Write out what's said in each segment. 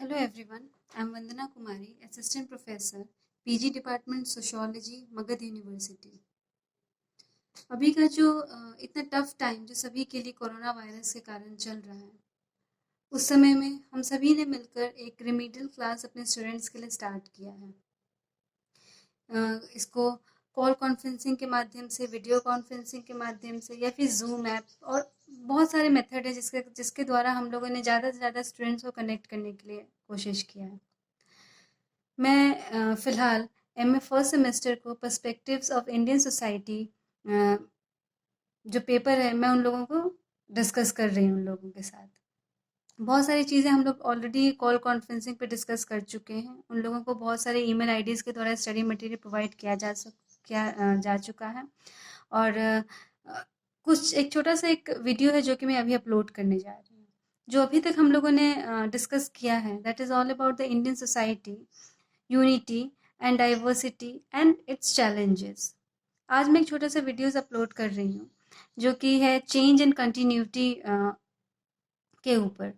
Hello everyone, I'm Vandana Kumari, Assistant Professor, PG Department Sociology, Magad University. अभी का जो इतना टफ टाइम जो सभी के लिए कोरोना वायरस के कारण चल रहा है, उस समय में हम सभी ने मिलकर एक रिमीडियल क्लास अपने स्टूडेंट्स के लिए स्टार्ट किया है। इसको कॉल कॉन्फ्रेंसिंग के माध्यम से, वीडियो कॉन्फ्रेंसिंग के माध्यम से या फिर जूम ऐप और बहुत सारे मेथड है जिसके द्वारा हम लोगों ने ज़्यादा से ज़्यादा स्टूडेंट्स को कनेक्ट करने के लिए कोशिश किया है। मैं फ़िलहाल एमए फर्स्ट सेमेस्टर को पर्सपेक्टिव्स ऑफ इंडियन सोसाइटी जो पेपर है, मैं उन लोगों को डिस्कस कर रही हूँ उन लोगों के साथ। बहुत सारी चीज़ें हम लोग ऑलरेडी कॉल कॉन्फ्रेंसिंग पे डिस्कस कर चुके हैं। उन लोगों को बहुत सारे ईमेल आईडीज़ के द्वारा स्टडी मटेरियल प्रोवाइड किया जा चुका है। और कुछ एक छोटा सा एक वीडियो है जो कि मैं अभी अपलोड करने जा रही हूँ। जो अभी तक हम लोगों ने डिस्कस किया है, that is all about the Indian society, unity and diversity and it's challenges. आज मैं एक छोटा सा वीडियोस अपलोड कर रही हूँ जो कि है चेंज एंड कंटिन्यूटी के ऊपर,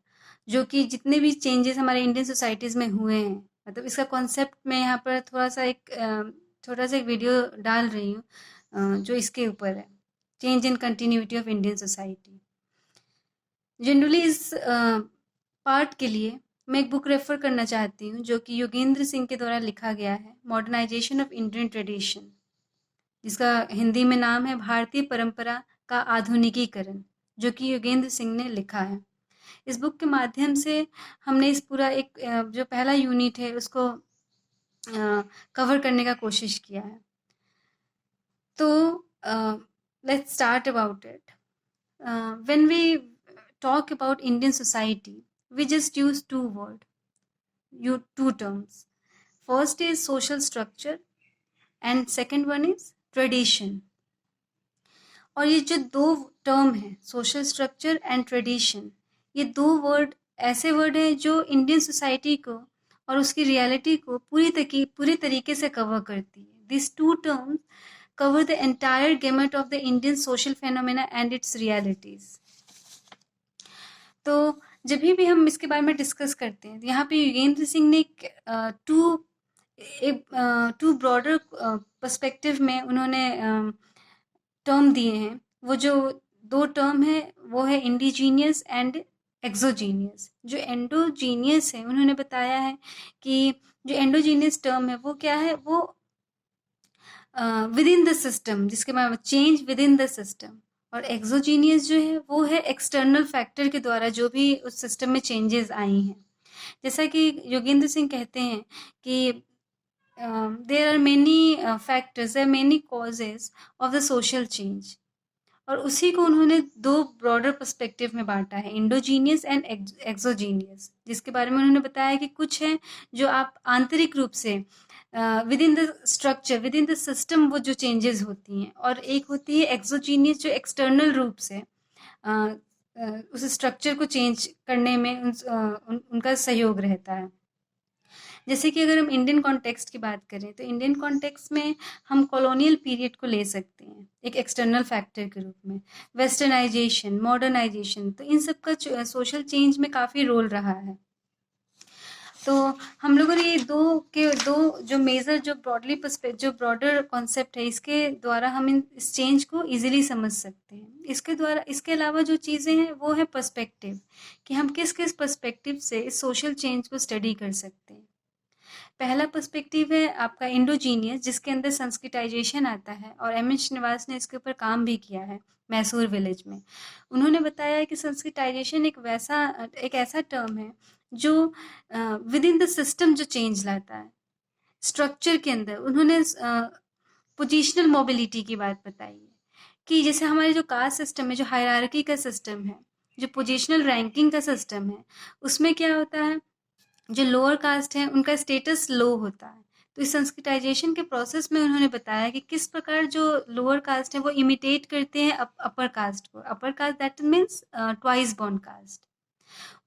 जो कि जितने भी चेंजेस हमारे इंडियन सोसाइटीज़ में हुए हैं, मतलब इसका कॉन्सेप्ट मैं यहाँ पर थोड़ा सा एक छोटा सा एक वीडियो डाल रही हूँ जो इसके ऊपर है, change and continuity of Indian society. Generally इस पार्ट के लिए मैं एक बुक रेफर करना चाहती हूँ जो कि योगेंद्र सिंह के द्वारा लिखा गया है, मॉडर्नाइजेशन ऑफ इंडियन ट्रेडिशन, जिसका हिंदी में नाम है भारतीय परंपरा का आधुनिकीकरण, जो कि योगेंद्र सिंह ने लिखा है। इस बुक के माध्यम से हमने इस पूरा एक जो पहला यूनिट है उसको कवर करने का कोशिश किया है। तो let's start about it. When we talk about Indian society, we just use two terms. First is social structure and second one is tradition. और ये जो दो टर्म है, सोशल स्ट्रक्चर एंड ट्रेडिशन, ये दो वर्ड ऐसे वर्ड हैं जो इंडियन सोसाइटी को और उसकी रियलिटी को पूरी तरीके से कवर करती है। This two terms cover the entire gamut of the Indian social phenomena and its realities. तो जब भी हम इसके बारे में डिस्कस करते हैं, यहाँ पे योगेंद्र सिंह ने टू ब्रॉडर पर्सपेक्टिव में उन्होंने टर्म दिए हैं। वो जो दो टर्म है वो है इंडिजीनियस एंड एक्सोजीनियस। जो एंडोजीनियस है, उन्होंने बताया है कि जो एंडोजीनियस टर्म है वो क्या है, वो विद इन द सिस्टम, जिसके बाद change with in the system. और एक्सोजीनियस जो है वो है एक्सटर्नल फैक्टर के द्वारा जो भी उस सिस्टम में चेंजेस आई हैं। जैसा कि योगेंद्र सिंह कहते हैं कि there are many factors, there are many causes of the social change, और उसी को उन्होंने दो ब्रॉडर पर्सपेक्टिव में बांटा है, इंडोजीनियस एंड एक्सोजीनियस, जिसके बारे में उन्होंने बताया कि कुछ हैं जो आप आंतरिक रूप से with in the structure, with in the system वो जो चेंजेस होती हैं, और एक होती है एक्सोजीनियस जो एक्सटर्नल रूप से उस स्ट्रक्चर को चेंज करने में उनका सहयोग रहता है। जैसे कि अगर हम इंडियन कॉन्टेक्स्ट की बात करें तो इंडियन कॉन्टेक्स्ट में हम कॉलोनियल पीरियड को ले सकते हैं एक एक्सटर्नल फैक्टर के रूप में, वेस्टर्नाइजेशन, मॉडर्नाइजेशन, तो इन सब का सोशल चेंज में काफ़ी रोल रहा है। तो हम लोगों ने ये दो जो मेजर, जो ब्रॉडर कॉन्सेप्ट है, इसके द्वारा हम इस चेंज को इजीली समझ सकते हैं। इसके अलावा जो चीज़ें हैं वो है पर्सपेक्टिव, कि हम किस किस पर्सपेक्टिव से इस सोशल चेंज को स्टडी कर सकते हैं। पहला पर्सपेक्टिव है आपका इंडोजीनियस, जिसके अंदर संस्कृताइजेशन आता है, और एम.एन. श्रीनिवास ने इसके ऊपर काम भी किया है मैसूर विलेज में। उन्होंने बताया कि संस्कृताइजेशन एक ऐसा टर्म है जो विद इन द सिस्टम जो चेंज लाता है स्ट्रक्चर के अंदर। उन्होंने पोजिशनल मोबिलिटी की बात बताई है कि जैसे हमारे जो कास्ट सिस्टम है, जो हायरार्की का सिस्टम है, जो पोजिशनल रैंकिंग का सिस्टम है, उसमें क्या होता है, जो लोअर कास्ट है उनका स्टेटस लो होता है। तो इस संस्कृताइजेशन के प्रोसेस में उन्होंने बताया कि किस प्रकार जो लोअर कास्ट है वो इमिटेट करते हैं अपर कास्ट को। Upper caste that means twice born caste,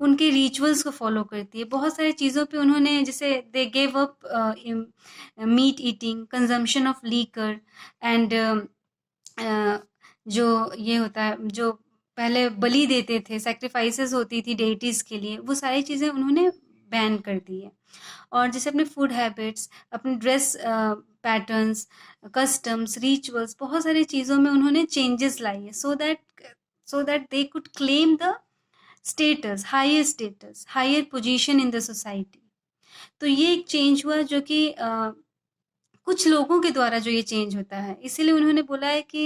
उनके रिचुअल्स को फॉलो करती है। बहुत सारी चीज़ों पे उन्होंने, जैसे they gave up meat eating, consumption of liquor and जो ये होता है, जो पहले बलि देते थे, सेक्रीफाइसेस होती थी डेइटीज़ के लिए, वो सारी चीज़ें उन्होंने बैन कर दी है। और जैसे अपने फूड हैबिट्स, अपने ड्रेस पैटर्न्स, कस्टम्स, रिचुअल्स, बहुत सारी चीज़ों में उन्होंने चेंजेस लाई है, so that they could claim the status, higher position in the society. तो ये एक चेंज हुआ जो कि कुछ लोगों के द्वारा जो ये चेंज होता है, इसीलिए उन्होंने बोला है कि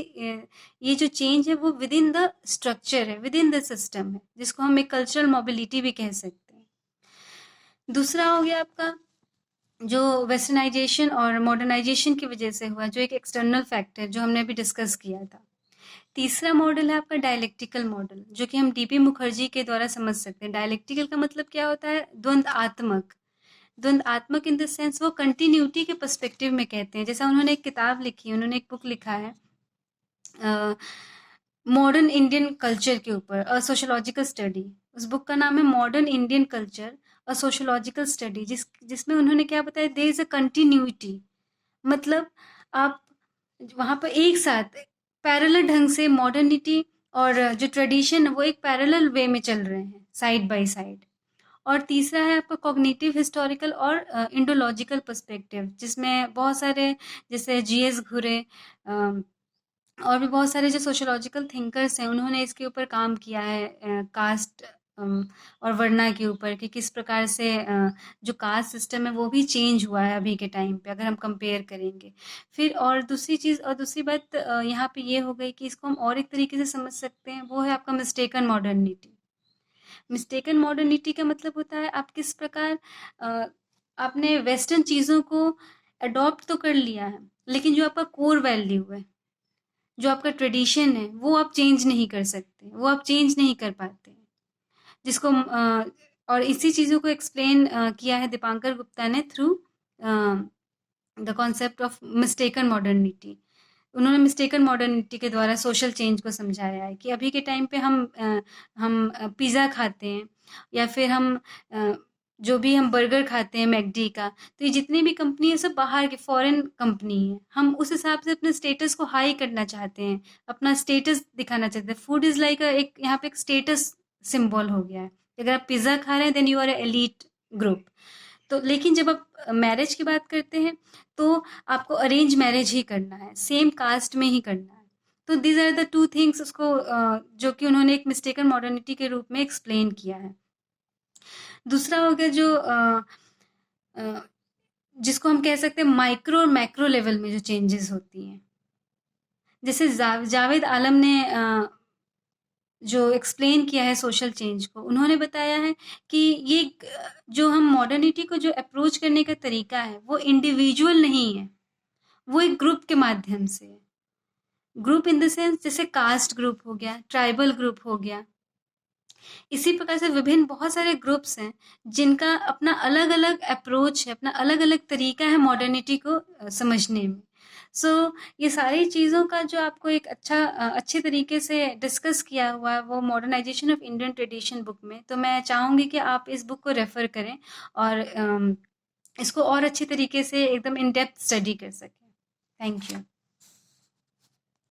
ये जो चेंज है वो विद इन द स्ट्रक्चर है, विद इन द सिस्टम है, जिसको हम एक कल्चरल मोबिलिटी भी कह सकते हैं। दूसरा हो गया आपका जो वेस्टर्नाइजेशन और मॉडर्नाइजेशन की वजह से हुआ, जो एक एक्सटर्नल फैक्टर जो हमने अभी डिस्कस किया था। तीसरा मॉडल है आपका डायलेक्टिकल मॉडल, जो कि हम डीपी मुखर्जी के द्वारा समझ सकते हैं। डायलेक्टिकल का मतलब क्या होता है? द्वंद्वात्मक इन द सेंस वो कंटिन्यूटी के पर्सपेक्टिव में कहते हैं। जैसा उन्होंने एक किताब लिखी है, उन्होंने एक बुक लिखा है मॉडर्न इंडियन कल्चर के ऊपर, अ सोशियोलॉजिकल स्टडी। उस बुक का नाम है मॉडर्न इंडियन कल्चर अ सोशियोलॉजिकल स्टडी, जिसमें उन्होंने क्या बताया, देयर इज अ कंटिन्यूटी। मतलब आप वहाँ पर एक साथ पैरेलल ढंग से मॉडर्निटी और जो ट्रेडिशन है वो एक पैरेलल वे में चल रहे हैं, साइड बाय साइड। और तीसरा है आपका कॉग्निटिव हिस्टोरिकल और इंडोलॉजिकल पर्सपेक्टिव, जिसमें बहुत सारे जैसे जीएस घुरे और भी बहुत सारे जो सोशियोलॉजिकल थिंकर्स हैं, उन्होंने इसके ऊपर काम किया है, कास्ट और वर्ना के ऊपर, कि किस प्रकार से जो कास्ट सिस्टम है वो भी चेंज हुआ है अभी के टाइम पे, अगर हम कंपेयर करेंगे। फिर और दूसरी बात यहाँ पे ये हो गई कि इसको हम और एक तरीके से समझ सकते हैं, वो है आपका मिस्टेकन मॉडर्निटी। मिस्टेकन मॉडर्निटी का मतलब होता है आप किस प्रकार आपने वेस्टर्न चीज़ों को अडॉप्ट तो कर लिया है, लेकिन जो आपका कोर वैल्यू है, जो आपका ट्रेडिशन है, वो आप चेंज नहीं कर सकते, वो आप चेंज नहीं कर पाते। जिसको और इसी चीज़ों को एक्सप्लेन किया है दीपांकर गुप्ता ने through the concept of mistaken modernity. उन्होंने मिस्टेकन मॉडर्निटी के द्वारा सोशल चेंज को समझाया है कि अभी के टाइम पे हम पिज़्ज़ा खाते हैं, या फिर हम जो भी हम बर्गर खाते हैं मैकडी का, तो ये जितनी भी कंपनी है सब बाहर की फॉरेन कंपनी है। हम उस हिसाब से अपने स्टेटस को हाई करना चाहते हैं, अपना स्टेटस दिखाना चाहते हैं। फूड इज़ लाइक एक यहाँ पे एक स्टेटस सिंबल हो गया है। अगर आप पिज़्ज़ा खा रहे हैं then you are a elite group. तो लेकिन जब आप मैरिज की बात करते हैं तो आपको अरेंज मैरिज ही करना है, सेम कास्ट में ही करना है। तो these are the two things उसको जो कि उन्होंने एक मिस्टेकन मॉडर्निटी के रूप में एक्सप्लेन किया है। दूसरा हो गया जो जिसको हम कह सकते हैं माइक्रो और मैक्रो लेवल में जो चेंजेस होती हैं। जैसे जावेद आलम ने जो एक्सप्लेन किया है सोशल चेंज को, उन्होंने बताया है कि ये जो हम मॉडर्निटी को जो अप्रोच करने का तरीका है वो इंडिविजुअल नहीं है, वो एक ग्रुप के माध्यम से है। ग्रुप इन द सेंस जैसे कास्ट ग्रुप हो गया, ट्राइबल ग्रुप हो गया, इसी प्रकार से विभिन्न बहुत सारे ग्रुप्स हैं जिनका अपना अलग अलग अप्रोच है, अपना अलग अलग तरीका है मॉडर्निटी को समझने में। सो ये सारी चीज़ों का जो आपको एक अच्छे तरीके से डिस्कस किया हुआ है वो modernisation of Indian tradition book में। तो मैं चाहूँगी कि आप इस बुक को रेफ़र करें और इसको और अच्छे तरीके से एकदम इन डेप्थ स्टडी कर सकें। Thank you.